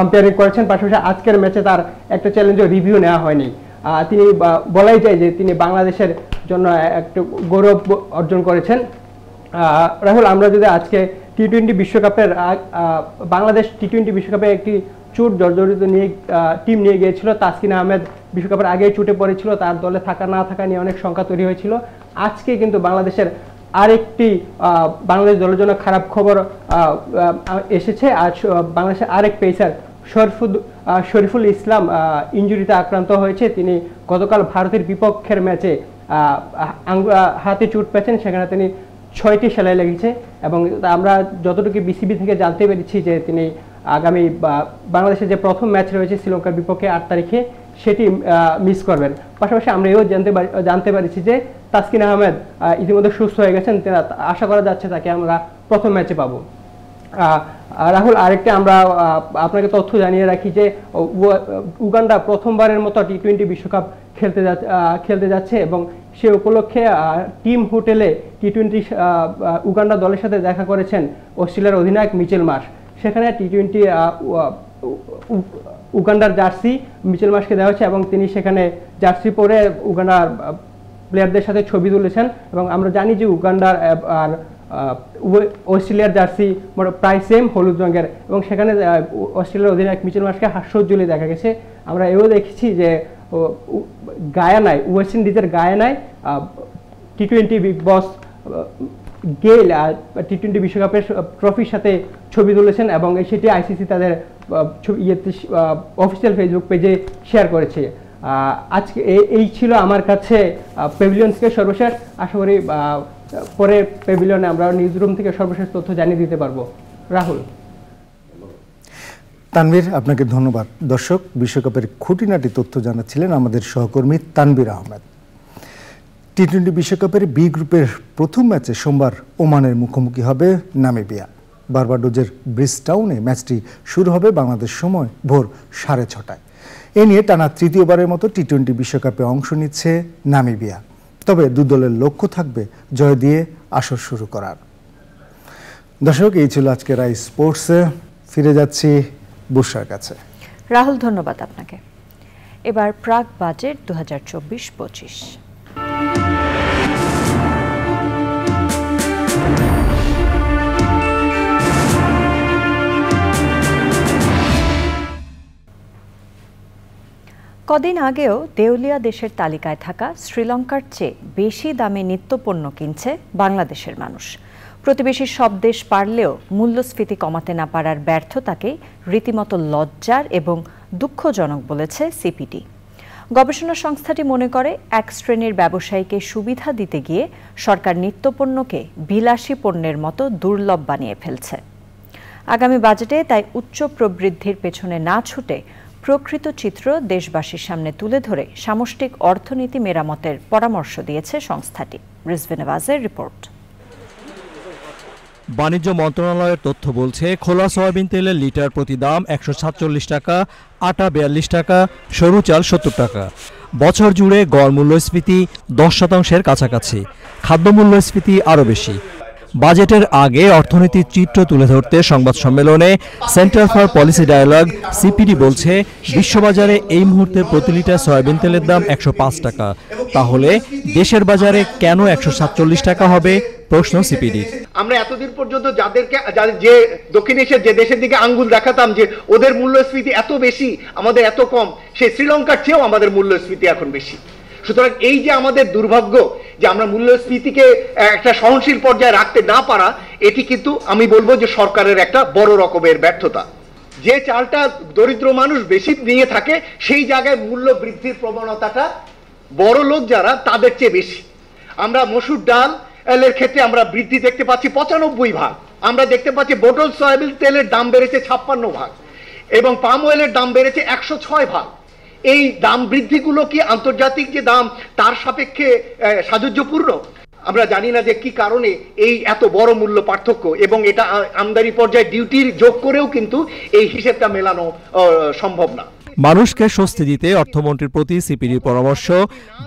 আম্পায়ারিং করেছেন। পাশাপাশি আজকের ম্যাচে তার একটা চ্যালেঞ্জও রিভিউ নেওয়া হয়নি। তিনি বলাই যায় যে তিনি বাংলাদেশের জন্য একটু গৌরব অর্জন করেছেন। রাহুল, আমরা যদি আজকে টি-20 বিশ্বকাপের বাংলাদেশ টি-20 বিশ্বকাপে একটি চোট জর্জরিত টিম নিয়ে গিয়েছিল। তাসকিন আহমেদ বিশ্বকাপের আগেই চোটে পড়েছিল, তার দলে থাকা না থাকা নিয়ে অনেক শঙ্কা তৈরি হয়েছিল। আজকে কিন্তু বাংলাদেশের আরেকটি বাংলাদেশ দলের জন্য খারাপ খবর এসেছে। আজ বাংলাদেশের আরেক পেসার শরীফুল ইসলাম ইনজুরিতে আক্রান্ত হয়েছে। তিনি গতকাল ভারতের বিপক্ষের ম্যাচে হাতে চোট পেয়েছেন, সেখানে তিনি 6টি সেলাই লেগেছে এবং আমরা যতটুকু বিসিবি থেকে জানতে পেরেছি যে তিনি আগামী বাংলাদেশের যে প্রথম ম্যাচ রয়েছে শ্রীলঙ্কার বিপক্ষে 8 তারিখে সেটি মিস করবেন। পাশাপাশি আমরা এও জানতে পেরেছি যে তাসকিন আহমেদ ইতিমধ্যে সুস্থ হয়ে গেছেন, আশা করা যাচ্ছে তাকে আমরা প্রথম ম্যাচে পাবো। রাহুল, আরেকটা আমরা আপনাকে তথ্য জানিয়ে রাখি যে উগান্ডা প্রথমবারের মতো টি-20 বিশ্বকাপ খেলতে যাচ্ছে এবং সে উপলক্ষে টিম হোটেলে টি-20 উগান্ডা দলের সাথে দেখা করেছেন অস্ট্রেলিয়ার অধিনায়ক মিচেল মার্শ। সেখানে টি-20 উগান্ডার জার্সি মিচেল মার্শকে দেওয়া হয়েছে এবং তিনি সেখানে জার্সি পরে উগান্ডার প্লেয়ারদের সাথে ছবি তুলেছেন এবং আমরা জানি যে উগান্ডার আর অস্ট্রেলিয়ার জার্সি প্রায় সেম, হলুদ রঙের এবং সেখানে অস্ট্রেলিয়ার অধিনায়ক মিচেল মার্শকে হাস্যোজ্জ্বলে দেখা গেছে। আমরা এও দেখেছি যে গায়ানায়, ওয়েস্ট ইন্ডিজের গায়ানায় টি-20 বিগ বস গেইল টি-20 বিশ্বকাপের ট্রফির সাথে ছবি তুলেছেন এবং সেটি আইসিসি তাদের অফিসিয়াল ফেসবুক পেজে শেয়ার করেছে। আজকে এই ছিল আমার কাছে প্যাভিলিয়ন থেকে সর্বশেষ। আশা করি পরে প্যাভিলিয়নে আমরা নিউজ রুম থেকে সর্বশেষ তথ্য জানিয়ে দিতে পারবো। রাহুল। তানভীর, আপনাকে ধন্যবাদ। দর্শক, বিশ্বকাপের খুঁটিনাটি তথ্য জানাচ্ছিলেন আমাদের সহকর্মী তানভীর আহমেদ। টি-20 বিশ্বকাপের বি গ্রুপের প্রথম ম্যাচে সোমবার ওমানের মুখোমুখি হবে নামিবিয়া। বারবাডোজের ব্রিজটাউনে ম্যাচটি শুরু হবে বাংলাদেশ সময় ভোর 6:30টায়। এ নিয়ে টানা তৃতীয়বারের মতো টি-20 বিশ্বকাপে অংশ নিচ্ছে নামিবিয়া। তবে দু দলের লক্ষ্য থাকবে জয় দিয়ে আসর শুরু করার। দর্শক, এই ছিল আজকের আই স্পোর্টসে। ফিরে যাচ্ছি বুশরার কাছে। রাহুল, ধন্যবাদ আপনাকে। এবার প্রাক বাজেট 2024-25। কদিন আগেও দেউলিয়া দেশের তালিকায় থাকা শ্রীলঙ্কার চেয়ে বেশি দামে নিত্যপণ্য কিনছে বাংলাদেশের মানুষ। প্রতিবেশী সব দেশ পারলেও মূল্যস্ফীতি কমাতে না পারার ব্যর্থতাকে রীতিমতো লজ্জার এবং দুঃখজনক বলেছে সিপিডি। গবেষণা সংস্থাটি মনে করে এক শ্রেণীর ব্যবসায়ীকে সুবিধা দিতে গিয়ে সরকার নিত্যপণ্যকে বিলাসী পণ্যের মতো দুর্লভ বানিয়ে ফেলছে। আগামী বাজেটে তাই উচ্চ প্রবৃদ্ধির পেছনে না ছুটে প্রকৃত চিত্র দেশবাসীর সামনে তুলে ধরে সামষ্টিক অর্থনীতি মেরামতের পরামর্শ দিয়েছে সংস্থাটি। রিজভি নওয়াজের রিপোর্ট। বাণিজ্য মন্ত্রণালয়ের তথ্য বলছে, খোলা সয়াবিন তেলের লিটার প্রতি দাম 147 টাকা, আটা 42 টাকা, সরু চাল 70 টাকা। বছর জুড়ে গড় মূল্যস্ফীতি 10% কাছাকাছি, খাদ্য মূল্যস্ফীতি আরও বেশি। বাজেটের আগে অর্থনীতির চিত্র তুলে ধরতে সংবাদ সম্মেলনে centre for policy dialogue CPD বলছে বিশ্ববাজারে এই মুহূর্তে প্রতি লিটার সয়াবিন তেলের দাম 105 টাকা। তাহলে দেশের বাজারে কেন 147 টাকা হবে প্রশ্ন সিপিডি। আমরা এতদিন পর্যন্ত যে দক্ষিণ এশিয়ার যে দেশের দিকে আঙ্গুল দেখাতাম যে ওদের মূল্যস্ফীতি এত বেশি আমাদের এত কম, সেই শ্রীলঙ্কার চেয়েও আমাদের মূল্যস্ফীতি এখন বেশি। সুতরাং এই যে আমাদের দুর্ভাগ্য যে আমরা মূল্যস্ফীতিকে একটা সহনশীল পর্যায়ে রাখতে না পারা, এটি কিন্তু আমি বলবো যে সরকারের একটা বড় রকমের ব্যর্থতা। যে চালটা দরিদ্র মানুষ বেশি নিয়ে থাকে সেই জায়গায় মূল্য বৃদ্ধির প্রবণতাটা বড় লোক যারা তাদের চেয়ে বেশি। আমরা মসুর ডাল এর ক্ষেত্রে আমরা বৃদ্ধি দেখতে পাচ্ছি 95 ভাগ, আমরা দেখতে পাচ্ছি বোতল সয়াবিন তেলের দাম বেড়েছে 56 ভাগ এবং পাম অয়েলের দাম বেড়েছে 106 ভাগ। এই দাম বৃদ্ধিগুলো কি আন্তর্জাতিক যে দাম তার সাপেক্ষে সাযুজ্যপূর্ণ? আমরা জানি না যে কি কারণে এই এত বড় মূল্য পার্থক্য, এবং এটা আমদানি পর্যায়ে ডিউটির যোগ করেও কিন্তু এই হিসেবটা মেলানো সম্ভব না। মানুষকে স্বস্তি দিতে অর্থমন্ত্রীর প্রতি সিপিডির পরামর্শ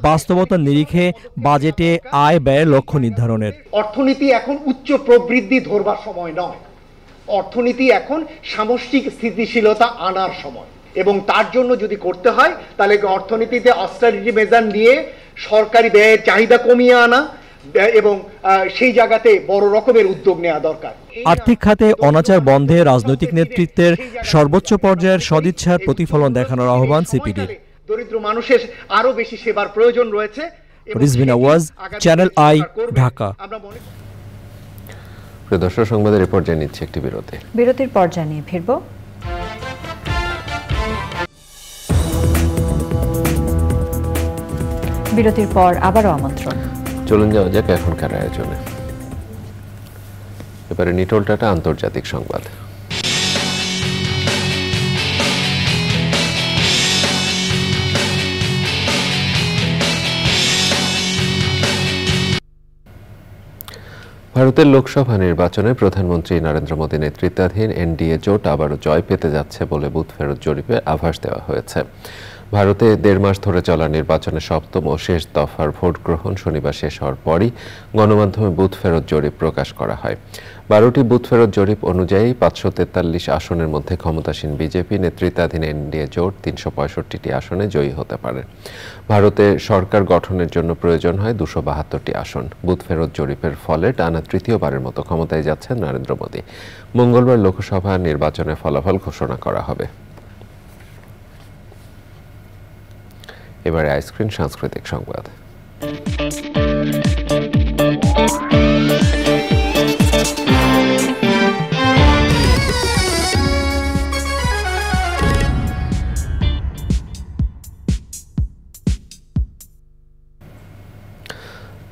বাস্তবতার নিরিখে বাজেটে আয় ব্যয়ের লক্ষ্য নির্ধারণের। অর্থনীতি এখন উচ্চ প্রবৃদ্ধি ধরবার সময় নয়, অর্থনীতি এখন সামষ্টিক স্থিতিশীলতা আনার সময়, এবং তার জন্য যদি করতে হয় তাহলে অর্থনীতিতে অস্টারিটি মেজার নিয়ে সরকারি ব্যয়ের চাহিদা কমিয়ে আনা এবং সেই জায়গাতে বড় রকমের উদ্যোগ নেওয়া দরকার। আর্থিক খাতে অনাচার বন্ধে রাজনৈতিক নেতৃত্বের সর্বোচ্চ পর্যায়ের সদিচ্ছার প্রতিফলন দেখানোর আহ্বান সিপিডির। দরিদ্র মানুষের আরো বেশি সেবার প্রয়োজন রয়েছে। রিজভিন আওয়াজ, চ্যানেল আই, ঢাকা। প্রিয় দর্শক, সংবাদের এরপর জানিয়েছি একটি বিরতি। বিরতির পর জানিয়ে ফিরব। বিরতির পর আবারও আমন্ত্রণ। চলুন যাওয়া যাক এখনকার আয়োজনে। এবারে নিটোল টাটা আন্তর্জাতিক সংবাদ। ভারতের লোকসভা নির্বাচনে প্রধানমন্ত্রী নরেন্দ্র মোদী নেতৃত্বাধীন এনডিএ জোট আবারও জয় পেতে যাচ্ছে বলে বুথ ফেরত জরিপে আভাস দেওয়া হয়েছে। ভারতে 1.5 মাস ধরে চলা নির্বাচনে সপ্তম ও শেষ দফার ভোট গ্রহণ শনিবার শেষ হওয়ার পরই গণমাধ্যমে বুথ ফেরত জরিপ প্রকাশ করা হয়। 12টি বুথ ফেরত জরিপ অনুযায়ী 543 আসনের মধ্যে ক্ষমতাসীন বিজেপি নেতৃত্বাধীন এনডিএ জোট 365টি আসনে জয়ী হতে পারে। ভারতে সরকার গঠনের জন্য প্রয়োজন হয় 272টি আসন। বুথ ফেরত জরিপের ফলে টানা তৃতীয়বারের মতো ক্ষমতায় যাচ্ছেন নরেন্দ্র মোদী। মঙ্গলবার লোকসভা নির্বাচনের ফলাফল ঘোষণা করা হবে। এবারে আইসক্রিন সাংস্কৃতিক সংবাদ।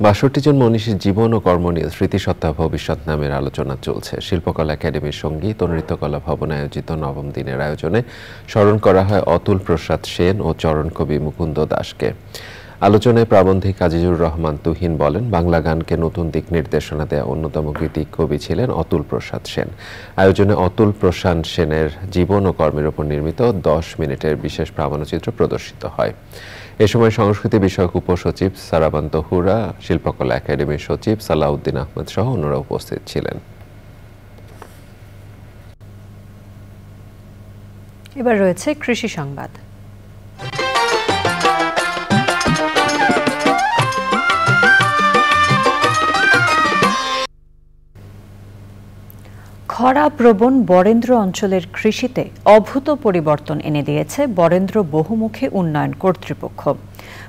বাষট্টি জন মনীষীর জীবন ও কর্ম নিয়ে স্মৃতিসত্তা ভবিষ্যৎ নামের আলোচনা চলছে। শিল্পকলা একাডেমির সঙ্গীত ও নৃত্যকলা ভবনে আয়োজিত নবম দিনের আয়োজনে স্মরণ করা হয় অতুল প্রসাদ সেন ও চরণকবি মুকুন্দ দাসকে। আলোচনায় প্রাবন্ধিক আজিজুর রহমান তুহিন বলেন, বাংলা গানকে নতুন দিক নির্দেশনা দেওয়া অন্যতম গীতিক কবি ছিলেন অতুল প্রসাদ সেন। আয়োজনে অতুল প্রসাদ সেনের জীবন ও কর্মের উপর নির্মিত 10 মিনিটের বিশেষ প্রামাণ্যচিত্র প্রদর্শিত হয়। এ সময় সংস্কৃতি বিষয়ক উপসচিব সারাবান তহুরা, শিল্পকলা একাডেমির সচিব সালাউদ্দিন আহমেদ সহ অন্যরা উপস্থিত ছিলেন। এবার রয়েছে কৃষি সংবাদ। খরাপ্রবণ বরেন্দ্র অঞ্চলের কৃষিতে অভূত পরিবর্তন এনে দিয়েছে বরেন্দ্র বহুমুখী উন্নয়ন কর্তৃপক্ষ।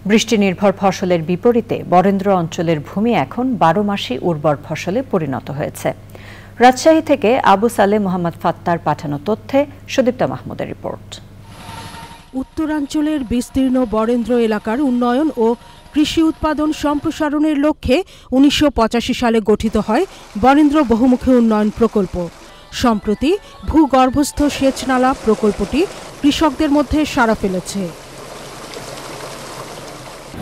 বৃষ্টি নির্ভর ফসলের বিপরীতে বরেন্দ্র অঞ্চলের ভূমি এখন 12 মাসই উর্বর ফসলে পরিণত হয়েছে। রাজশাহী থেকে আবু সালে মোহাম্মদ ফাত্তার পাঠানো তথ্যে সুদীপ্তা মাহমুদের রিপোর্ট। উত্তরাঞ্চলের বিস্তীর্ণ বরেন্দ্র এলাকার উন্নয়ন ও কৃষি উৎপাদন সম্প্রসারণের লক্ষ্যে 1985 সালে গঠিত হয় বরেন্দ্র বহুমুখী উন্নয়ন প্রকল্প। সম্প্রতি ভূগর্ভস্থ সেচ নালা প্রকল্পটি কৃষকদের মধ্যে সাড়া ফেলেছে।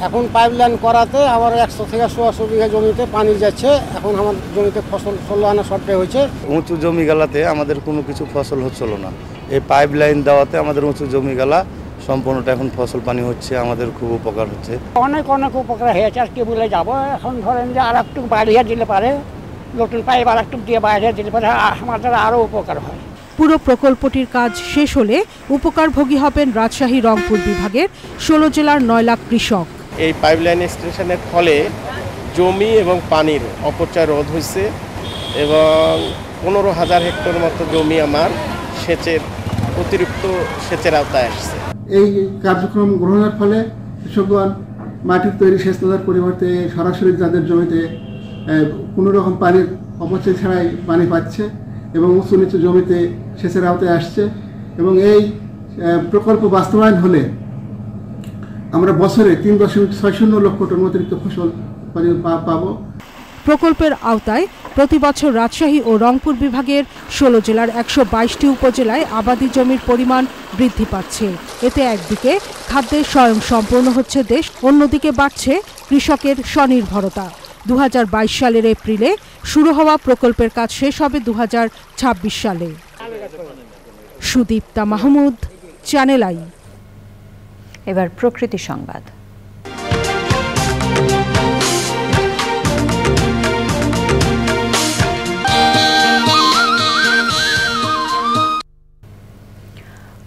এখন পাইপলাইন করাতে আমার 100 থেকে 100 বিঘা জমিতে পানি যাচ্ছে। এখন আমার জমিতে ফসল 16 আনা শর্টে হয়েছে। উঁচু জমিগালাতে আমাদের কোনো কিছু ফসল হচ্ছিল না। এই পাইপলাইন দেওয়াতে আমাদের উঁচু জমিগালা সম্পূর্ণটা এখন ফসল পানি হচ্ছে, আমাদের খুব উপকার হচ্ছে। অনেক উপকার হয়েছে। আর কি বলে যাবো, এখন ধরেন যে আর একটু বাড়িয়ে দিলে পারে নতুন পাইপ আর একটু দিয়ে বাইরে দিলে পরে আমাদের আরও উপকার হয়। পুরো প্রকল্পটির কাজ শেষ হলে উপকারভোগী হবেন রাজশাহী রংপুর বিভাগের 16 জেলার 9 লাখ কৃষক। এই পাইপলাইন এক্সটেনশনের ফলে জমি এবং পানির অপচয় রোধ হয়েছে এবং 15,000 হেক্টর মতো জমি আমার অতিরিক্ত সেচের আওতায় আসছে। এই কার্যক্রম গ্রহণের ফলে কৃষকগণ মাটির তৈরি সেচ দেওয়ার পরিবর্তে সরাসরি যাদের জমিতে কোনো রকম পানির অপচয় ছাড়াই পানি পাচ্ছে এবং উঁচু নিচু জমিতে সেচের আওতায় আসছে এবং এই প্রকল্প বাস্তবায়ন হলে আমরা বছরে 3.60 লক্ষ টন অতিরিক্ত ফসল পাবো। প্রকল্পের আওতায় প্রতি বছর রাজশাহী ও রংপুর বিভাগের 16 জেলার 122টি উপজেলায় আবাদি জমির পরিমাণ বৃদ্ধি পাচ্ছে। এতে একদিকে খাদ্যের স্বয়ংসম্পূর্ণ হচ্ছে দেশ, অন্যদিকে বাড়ছে কৃষকের স্বনির্ভরতা। 2022 সালের এপ্রিলে শুরু হওয়া প্রকল্পের কাজ শেষ হবে 2026 সালে। Sudipta Mahmud, channel I. এবার প্রকৃতি সংবাদ।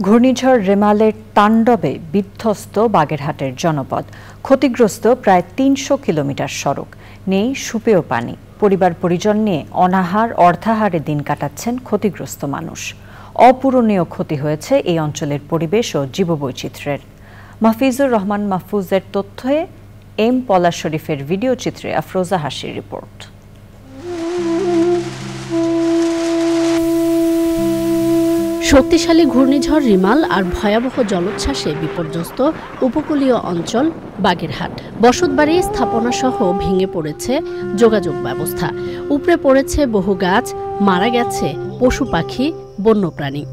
ঘূর্ণিঝড় রেমালের তাণ্ডবে বিধ্বস্ত বাগেরহাটের জনপদ, ক্ষতিগ্রস্ত প্রায় 300 কিলোমিটার সড়ক, নেই সুপেয় পানি। পরিবার পরিজন নিয়ে অনাহার অর্ধাহারে দিন কাটাচ্ছেন ক্ষতিগ্রস্ত মানুষ। অপূরণীয় ক্ষতি হয়েছে এই অঞ্চলের পরিবেশ ও জীববৈচিত্র্যের। মাহফিজুর রহমান মাহফুজের তথ্যে এম পলাশ শরীফের ভিডিও চিত্রে আফরোজা হাসির রিপোর্ট। শক্তিশালী ঘূর্ণিঝড় রিমাল আর ভয়াবহ জলোচ্ছ্বাসে বিপর্যস্ত উপকূলীয় অঞ্চল বাগেরহাট। বসতবাড়ি স্থাপনা সহ ভেঙে পড়েছে যোগাযোগ ব্যবস্থা, উপড়ে পড়েছে বহু গাছ, মারা গেছে পশু পাখি বন্যপ্রাণী।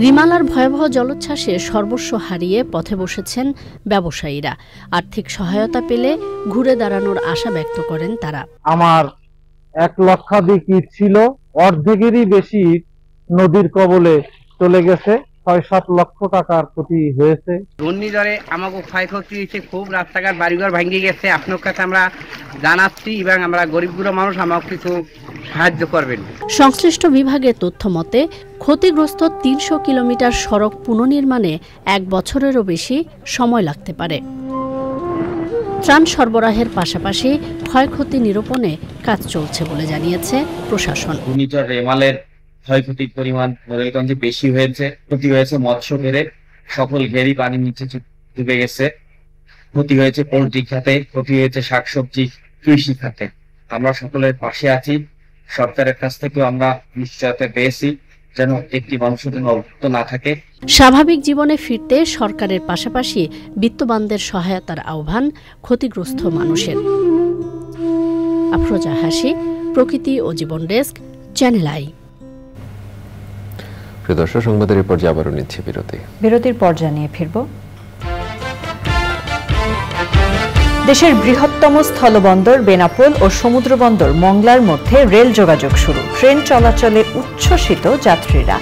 রিমাল আর ভয়াবহ জলোচ্ছ্বাসে সর্বস্ব হারিয়ে পথে বসেছেন ব্যবসায়ীরা। আর্থিক সহায়তা পেলে ঘুরে দাঁড়ানোর আশা ব্যক্ত করেন তারা। আমার 1 লক্ষাধিক ইট ছিল, অর্ধেকেরই বেশি নদীর কবলে চলে গেছে। 6-7 লক্ষ টাকার ক্ষতি হয়েছে। ঘূর্ণিঝড়ে আমাকে ক্ষয়ক্ষতি হয়েছে খুব, রাস্তাঘাট বাড়িঘর ভেঙে গেছে। আপনার কাছে আমরা জানাচ্ছি এবং আমরা গরিবগুলো মানুষ আমাকে কিছু সাহায্য করবেন। সংশ্লিষ্ট বিভাগের তথ্য মতে ক্ষতিগ্রস্ত 300 কিলোমিটার সড়ক পুনর্নির্মাণে 1 বছরেরও বেশি সময় লাগতে পারে। ত্রাণ সরবরাহের পাশাপাশি ক্ষয়ক্ষতি নিরূপণে কাজ চলছে বলে জানিয়েছে প্রশাসন। ঘূর্ণিঝড় রেমালের ক্ষয়ক্ষতির পরিমাণ মোরেলগঞ্জে বেশি হয়েছে। ক্ষতি হয়েছে মৎস্য ঘেরে, সকল ঘেরি পানির নিচে ডুবে গেছে। ক্ষতি হয়েছে পোল্ট্রি খাতে, ক্ষতি হয়েছে শাকসবজি, কৃষি খাতে। আমরা সকলের পাশে আছি। সরকারের কাছ থেকেও আমরা নিশ্চয়তা পেয়েছি যেন একটি মানুষের জন্য অভুক্ত না থাকে। স্বাভাবিক জীবনে ফিরতে সরকারের পাশাপাশি বিত্তবানদের সহায়তার আহ্বান ক্ষতিগ্রস্ত মানুষের। আফরোজা হাসি, প্রকৃতি ও জীবন ডেস্ক, চ্যানেল আই। প্রিয় দর্শক, সংবাদের এই পর্যায়ে আবারও নিচ্ছে বিরতির পর জানিয়ে ফিরব। দেশের বৃহত্তম স্থলবন্দর বেনাপোল ও সমুদ্র বন্দর মংলার মধ্যে রেল যোগাযোগ শুরু, ট্রেন চলাচলে উচ্ছ্বসিত যাত্রীরা।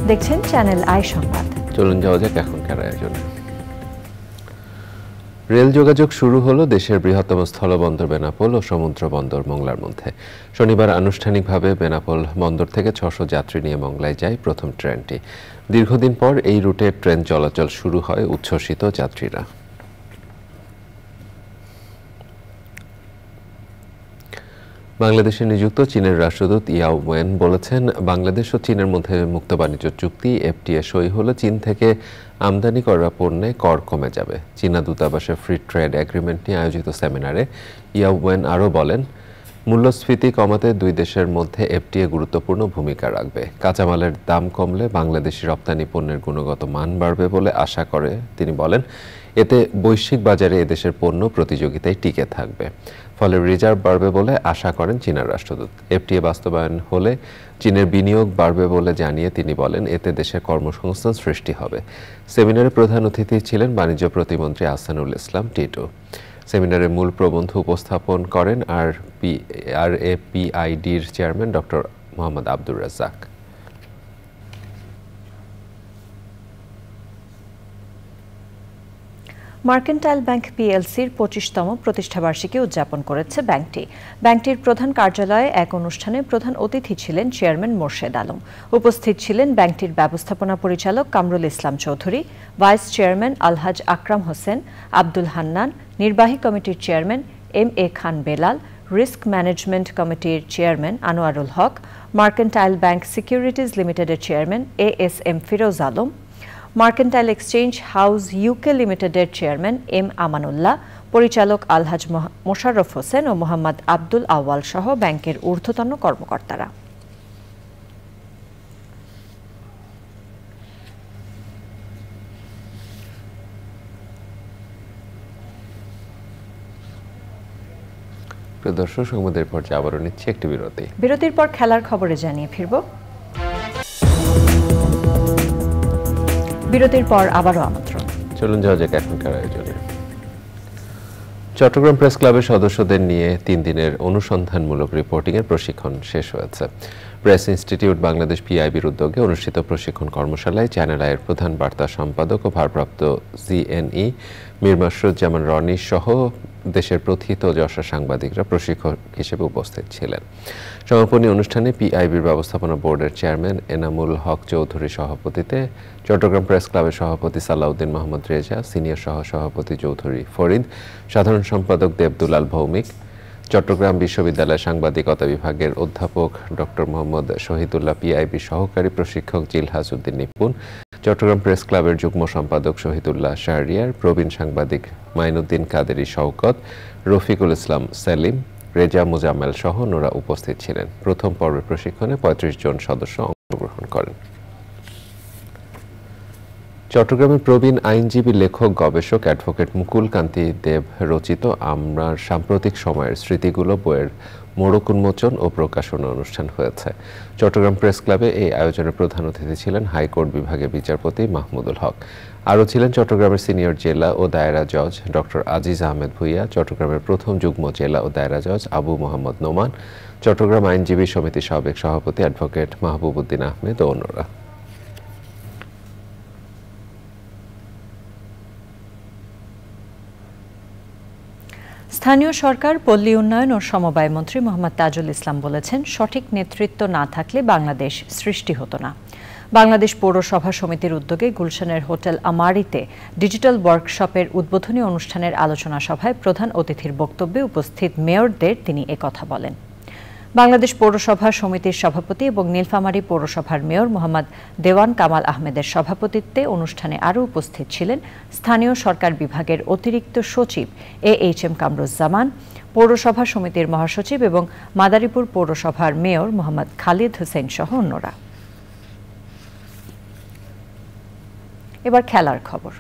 দেখছেন চ্যানেল আই সংবাদ। চলুন যাওয়া যাক এখনকার আয়োজনে। রেল যোগাযোগ শুরু হলো দেশের বৃহত্তম স্থলবন্দর বেনাপোল ও সমুদ্র বন্দর মংলার মধ্যে। শনিবার আনুষ্ঠানিকভাবে বেনাপোল বন্দর থেকে 600 যাত্রী নিয়ে মংলায় যায় প্রথম ট্রেনটি। দীর্ঘদিন পর এই রুটে ট্রেন চলাচল শুরু হয় উচ্ছ্বসিত যাত্রীরা। বাংলাদেশে নিযুক্ত চীনের রাষ্ট্রদূত ইয়াও ওয়েন বলেছেন, বাংলাদেশ ও চীনের মধ্যে মুক্ত বাণিজ্য চুক্তি এফটিএ সই হলে চীন থেকে আমদানি করা পণ্যে কর কমে যাবে। চীনা দূতাবাসে ফ্রি ট্রেড এগ্রিমেন্ট নিয়ে আয়োজিত সেমিনারে ইয়াও ওয়েন আরও বলেন, মূল্যস্ফীতি কমাতে দুই দেশের মধ্যে এফটিএ গুরুত্বপূর্ণ ভূমিকা রাখবে। কাঁচামালের দাম কমলে বাংলাদেশি রপ্তানি পণ্যের গুণগত মান বাড়বে বলে আশা করে তিনি বলেন, এতে বৈশ্বিক বাজারে এদেশের পণ্য প্রতিযোগিতায় টিকে থাকবে, ফলে রিজার্ভ বাড়বে বলে আশা করেন চীনের রাষ্ট্রদূত। এফটিএ বাস্তবায়ন হলে চীনের বিনিয়োগ বাড়বে বলে জানিয়ে তিনি বলেন, এতে দেশের কর্মসংস্থান সৃষ্টি হবে। সেমিনারে প্রধান অতিথি ছিলেন বাণিজ্য প্রতিমন্ত্রী আহসানুল ইসলাম টিটু। সেমিনারে মূল প্রবন্ধ উপস্থাপন করেন RAPIDর chairman doctor Mohammad Abdur Razzaque. Mercantile Bank পিএলসির 25তম প্রতিষ্ঠাবার্ষিকী উদযাপন করেছে ব্যাংকটি। ব্যাংকটির প্রধান কার্যালয়ে এক অনুষ্ঠানে প্রধান অতিথি ছিলেন চেয়ারম্যান মোর্শেদ আলম। উপস্থিত ছিলেন ব্যাংকটির ব্যবস্থাপনা পরিচালক কামরুল ইসলাম চৌধুরী, ভাইস চেয়ারম্যান আলহাজ আকরাম হোসেন, আব্দুল হান্নান, নির্বাহী কমিটির চেয়ারম্যান MA খান বেলাল, রিস্ক ম্যানেজমেন্ট কমিটির chairman Anwarul Haque, mercantile bank securities লিমিটেডের chairman ASM Firoz Alam, mercantile exchange house UK লিমিটেডের চেয়ারম্যান M আমানুল্লাহ, পরিচালক আলহাজ মোশাররফ হোসেন ও মোহাম্মদ আব্দুল আওয়াল সহ ব্যাংকের ঊর্ধ্বতন কর্মকর্তারা। দর্শক, সংবাদের পর্যায়ে আবারও নিচ্ছে একটি বিরতি। বিরতির পর খেলার খবরে জানিয়ে ফিরব। বিরতির পর আবারও আমন্ত্রণ। চলুন যাওয়া যাক এখনকার আয়োজনে। চট্টগ্রাম প্রেস ক্লাবের সদস্যদের নিয়ে 3 দিনের অনুসন্ধানমূলক রিপোর্টিংয়ের প্রশিক্ষণ শেষ হয়েছে। প্রেস ইনস্টিটিউট বাংলাদেশ PIBর উদ্যোগে অনুষ্ঠিত প্রশিক্ষণ কর্মশালায় চ্যানেল আইয়ের প্রধান বার্তা সম্পাদক ও ভারপ্রাপ্ত CNE মীর মাসরুজ্জামান রনি সহ দেশের প্রথিত যশা সাংবাদিকরা প্রশিক্ষক হিসেবে উপস্থিত ছিলেন। সমাপনী অনুষ্ঠানে PIBর ব্যবস্থাপনা বোর্ডের চেয়ারম্যান এনামুল হক চৌধুরীর সভাপতিত্বে চট্টগ্রাম প্রেস ক্লাবের সভাপতি সালাউদ্দিন মাহমুদ রেজা, সিনিয়র সহসভাপতি চৌধুরী ফরিদ, সাধারণ সম্পাদক দেবদুলাল ভৌমিক, চট্টগ্রাম বিশ্ববিদ্যালয় সাংবাদিকতা বিভাগের অধ্যাপক ডক্টর মোহাম্মদ শহীদুল্লাহ, PIB সহকারী প্রশিক্ষক জিলহাস উদ্দিন নিপুণ, চট্টগ্রাম প্রেস ক্লাবের যুগ্ম সম্পাদক শহীদুল্লাহ শাহরিয়ার, প্রবীণ সাংবাদিক মাইনুদ্দিন কাদেরী শওকত, রফিকুল ইসলাম সেলিম, রেজা মুজাম্মেল সহ অন্যরা উপস্থিত ছিলেন। প্রথম পর্বের প্রশিক্ষণে 35 জন সদস্য অংশগ্রহণ করেন। চট্টগ্রামের প্রবীণ আইনজীবী, লেখক, গবেষক অ্যাডভোকেট মুকুল কান্তি দেব রচিত আমরা সাম্প্রতিক সময়ের স্মৃতিগুলো বইয়ের মোড়ক উন্মোচন ও প্রকাশনা অনুষ্ঠান হয়েছে। চট্টগ্রাম প্রেস ক্লাবে এই আয়োজনের প্রধান অতিথি ছিলেন হাইকোর্ট বিভাগের বিচারপতি মাহমুদুল হক। আরও ছিলেন চট্টগ্রামের সিনিয়র জেলা ও দায়রা জজ ডক্টর আজিজ আহমেদ ভুইয়া, চট্টগ্রামের প্রথম যুগ্ম জেলা ও দায়রা জজ আবু মোহাম্মদ নোমান, চট্টগ্রাম আইনজীবী সমিতির সাবেক সভাপতি অ্যাডভোকেট মাহবুব উদ্দিন আহমেদ ও অন্যরা। স্থানীয় সরকার, পল্লী উন্নয়ন ও সমবায় মন্ত্রী মোহাম্মদ তাজুল ইসলাম বলেছেন, সঠিক নেতৃত্ব না থাকলে বাংলাদেশ সৃষ্টি হতো না। বাংলাদেশ পৌরসভা সমিতির উদ্যোগে গুলশানের হোটেল আমারিতে ডিজিটাল ওয়ার্কশপের উদ্বোধনী অনুষ্ঠানের আলোচনা সভায় প্রধান অতিথির বক্তব্যে উপস্থিত মেয়রদের তিনি একথা বলেন। বাংলাদেশ পৌরসভা সমিতির সভাপতি এবং নীলফামারী পৌরসভার মেয়র মোহাম্মদ দেওয়ান কামাল আহমেদের সভাপতিত্বে অনুষ্ঠানে আরও উপস্থিত ছিলেন স্থানীয় সরকার বিভাগের অতিরিক্ত সচিব AHM কামরুজ্জামান, পৌরসভা সমিতির মহাসচিব এবং মাদারীপুর পৌরসভার মেয়র মোহাম্মদ খালিদ হোসেন সহ অন্যরা। এবার খেলার খবর।